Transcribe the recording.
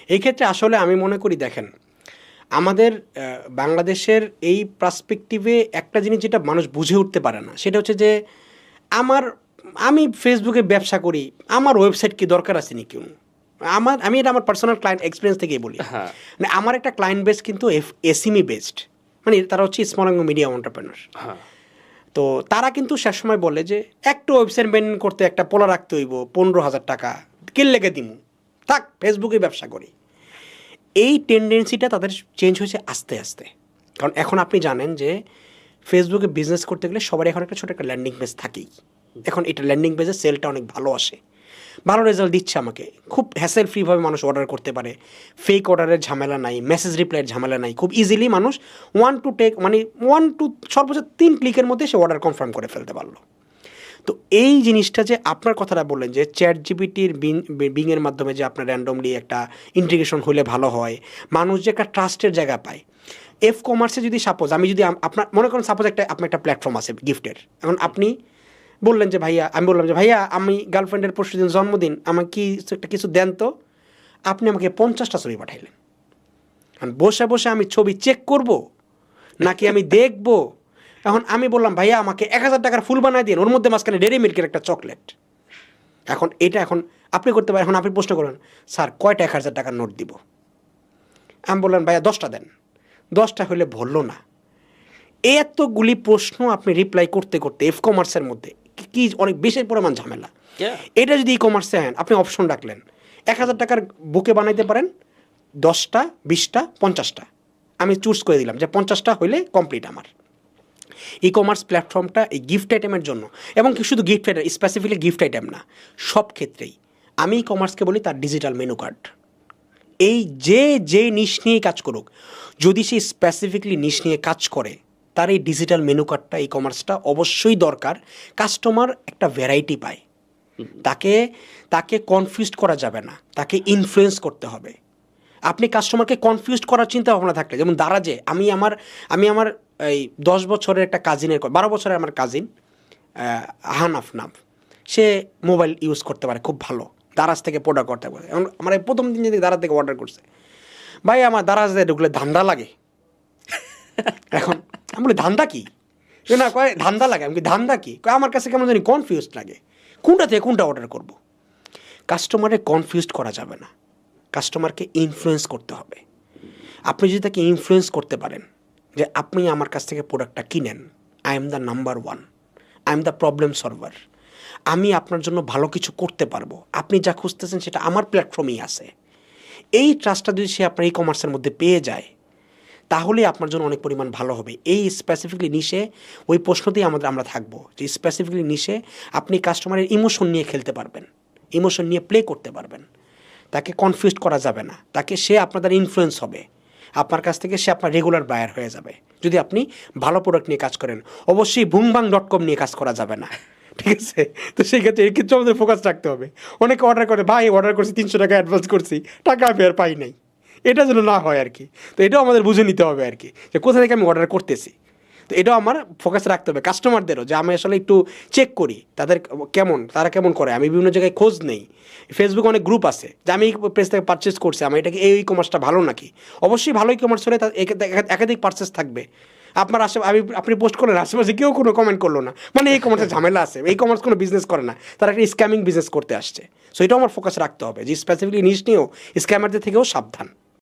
এই ক্ষেত্রে আসলে আমি মনে করি দেখেন আমাদের বাংলাদেশের এই পার্সপেক্টিভে একটা জিনিস যেটা মানুষ বুঝে উঠতে পারে না সেটা হচ্ছে যে আমি ফেসবুকে ব্যবসা করি, আমার ওয়েবসাইট কি দরকার আছে নি কেউ? আমি এটা আমার পার্সোনাল ক্লায়েন্ট এক্সপিরিয়েন্স থেকেই বলি। হ্যাঁ মানে আমার একটা ক্লায়েন্ট বেস কিন্তু এসএমই বেসড, মানে তারা হচ্ছে স্মল অ্যান্ড মিডিয়াম এন্টারপ্রেনার। হ্যাঁ তো তারা কিন্তু সে সময় বলে যে একটা ওয়েবসাইট মেনটেন করতে একটা পোলা রাখতে হইব 15,000 টাকা, কিল লেগে দিমু, থাক ফেসবুকে ব্যবসা করি। এই টেন্ডেন্সিটা তাদের চেঞ্জ হয়েছে আস্তে আস্তে। কারণ এখন আপনি জানেন যে ফেসবুকে বিজনেস করতে গেলে সবার এখন একটা ছোটো একটা ল্যান্ডিং পেজ থাকেই। এখন এটা ল্যান্ডিং পেজে সেলটা অনেক ভালো আসে, ভালো রেজাল্ট দিচ্ছে আমাকে, খুব হ্যাসেল ফ্রিভাবে মানুষ অর্ডার করতে পারে, ফেক অর্ডারের ঝামেলা নাই, মেসেজ রিপ্লাইয়ের ঝামেলা নাই, খুব ইজিলি মানুষ 1 to সর্বোচ্চ 3 ক্লিকের মধ্যে সে অর্ডার কনফার্ম করে ফেলতে পারলো। তো এই জিনিসটা যে আপনার কথাটা বললেন যে চ্যাট জিপিটির বিংয়ের মাধ্যমে যে আপনার র্যান্ডমলি একটা ইন্টিগ্রেশন হলে ভালো হয়, মানুষ যে একটা ট্রাস্টের জায়গা পায়। এফ কমার্সে যদি সাপোজ আমি যদি আপনার মনে করেন সাপোজ আপনার একটা প্ল্যাটফর্ম আছে গিফটের, এখন আপনি বললেন যে ভাইয়া, আমি বললাম যে ভাইয়া আমি গার্লফ্রেন্ডের পরশুদিন জন্মদিন, আমাকে কি একটা কিছু দেন তো। আপনি আমাকে 50টা ছবি পাঠাইলেন। এখন বসে বসে আমি ছবি চেক করব নাকি আমি দেখব? এখন আমি বললাম ভাইয়া আমাকে 1,000 টাকার ফুল বানায় দিন, ওর মধ্যে মাঝখানে ডেরি মিল্কের একটা চকলেট। এখন আপনি করতে পারেন। এখন আপনি প্রশ্ন করেন স্যার কয়টা 1,000 টাকার নোট দিব? আমি বললাম ভাইয়া 10টা দেন। 10টা হলে ভরলো না। এতগুলি প্রশ্ন আপনি রিপ্লাই করতে করতে এফ কমার্সের মধ্যে কি অনেক বেশি পরিমাণ ঝামেলা। এটা যদি ই কমার্সে হ্যাঁ আপনি অপশন রাখলেন 1,000 টাকার বুকে বানাইতে পারেন 10টা, 20টা, 50টা, আমি চুজ করে দিলাম যে 50টা হইলে কমপ্লিট আমার। ই কমার্স প্ল্যাটফর্মটা এই গিফট আইটেমের জন্য, এবং কি শুধু gift item, specifically gift item না, সব ক্ষেত্রেই আমি ই কমার্সকে বলি তার ডিজিটাল মেনু কার্ড। এই যে নিশ নিয়ে কাজ করুক, যদি সে স্পেসিফিকলি নিশ নিয়ে কাজ করে তার এই ডিজিটাল মেনু কার্ডটা ই কমার্সটা অবশ্যই দরকার। কাস্টমার একটা ভ্যারাইটি পায়, তাকে কনফিউজ করা যাবে না, তাকে ইনফ্লুয়েন্স করতে হবে। আপনি কাস্টমারকে কনফিউজ করার চিন্তা ভাবনা থাকলে, যেমন দারাজে আমি আমার এই 10 বছরের একটা কাজিনের 12 বছরের আমার কাজিন হানাফ নাম, সে মোবাইল ইউজ করতে পারে খুব ভালো, দারাজ থেকে প্রোডাক্ট করতে পারে। এখন আমার এই প্রথম দিন যদি দারাজ থেকে অর্ডার করছে, ভাই আমার দারাজে ঢুকলে ধান্দা লাগে। এখন আমি বলি ধান্দা কি? না কয় ধান্দা লাগে। আমি কি ধান্দা কি? কয় আমার কাছে কেমন জানি কনফিউজ লাগে, কোনটা থেকে কোনটা অর্ডার করব। কাস্টমারে কনফিউজ করা যাবে না, কাস্টমারকে ইনফ্লুয়েন্স করতে হবে। আপনি যদি তাকে ইনফ্লুয়েন্স করতে পারেন যে আপনি আমার কাছ থেকে প্রোডাক্টটা কিনেন, I am the number 1, I am the problem solver, আমি আপনার জন্য ভালো কিছু করতে পারবো, আপনি যা খুঁজতেছেন সেটা আমার প্ল্যাটফর্মেই আছে। এই ট্রাস্টটা যদি সে আপনার ই কমার্সের মধ্যে পেয়ে যায় তাহলে আপনার জন্য অনেক পরিমাণ ভালো হবে। এই স্পেসিফিকলি নিশে ওই প্রশ্নতেই আমরা থাকবো যে স্পেসিফিকলি নিশে আপনি কাস্টমারের ইমোশন নিয়ে খেলতে পারবেন, ইমোশন নিয়ে প্লে করতে পারবেন। তাকে কনফিউজ করা যাবে না, সে আপনাদের ইনফ্লুয়েন্স হবে, আপনার কাছ থেকে সে আপনার রেগুলার বায়ার হয়ে যাবে যদি আপনি ভালো প্রোডাক্ট নিয়ে কাজ করেন। অবশ্যই বুংবাং.com নিয়ে কাজ করা যাবে না, ঠিক আছে? তো সেই ক্ষেত্রে এই ক্ষেত্রে আমাদের ফোকাস রাখতে হবে। অনেকে অর্ডার করে, ভাই অর্ডার করছি 300 টাকা অ্যাডভান্স করছি, টাকা আমি আর পাই নাই, এটা যেন না হয় আর কি। তো এটাও আমাদের বুঝে নিতে হবে আর কি, যে কোথা থেকে আমি অর্ডার করতেছি। তো এটাও আমার ফোকাস রাখতে হবে কাস্টমারদেরও, যে আমি আসলে একটু চেক করি তারা কেমন করে। আমি বিভিন্ন জায়গায় খোঁজ নেই, ফেসবুকে অনেক গ্রুপ আছে যে আমি এই পেজ থেকে পারচেস করছি, আমার এটাকে এই কমার্সটা ভালো নাকি। অবশ্যই ভালো ই কমার্স হলে একাধিক পারচেস থাকবে। আপনি পোস্ট করলেন, আশেপাশে কেউ কোনো কমেন্ট করলো না, মানে এই কমার্সের ঝামেলা আছে, এই কমার্স কোনো বিজনেস করে না, তারা একটা স্ক্যামিং বিজনেস করতে আসছে। সো এটাও আমার ফোকাস রাখতে হবে যে স্পেসিফিকলি নিশ নিয়েও স্ক্যামারদের থেকেও সাবধান।